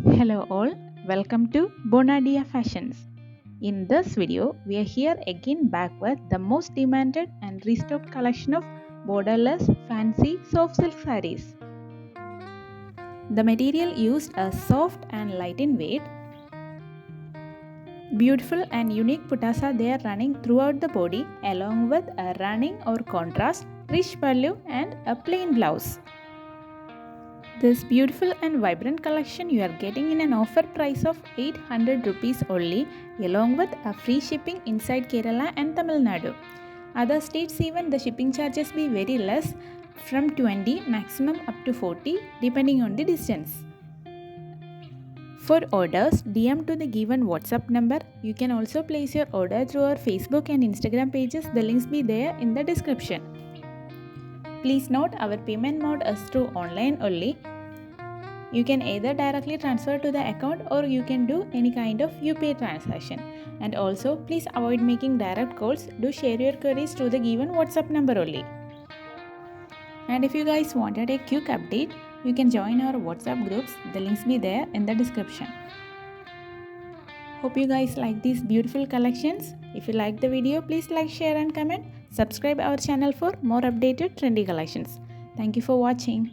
Hello all, welcome to Bonadeafashions. In this video, we are here again back with the most demanded and restocked collection of borderless fancy soft silk sarees. The material used is soft and light in weight. Beautiful and unique buttas are there running throughout the body along with a running or contrast rich pallu and a plain blouse. This beautiful and vibrant collection you are getting in an offer price of 800 rupees only, along with a free shipping inside Kerala and Tamil Nadu. Other states even the shipping charges be very less, from 20 maximum up to 40 depending on the distance. For orders, DM to the given WhatsApp number. You can also place your order through our Facebook and Instagram pages. The links be there in the description. Please note our payment mode is through online only. You can either directly transfer to the account or you can do any kind of UPI transaction. And also please avoid making direct calls. Do share your queries through the given WhatsApp number only. And if you guys wanted a quick update, you can join our WhatsApp groups. The links be there in the description. Hope you guys like these beautiful collections. If you like the video, please like, share and comment. Subscribe our channel for more updated trendy collections. Thank you for watching.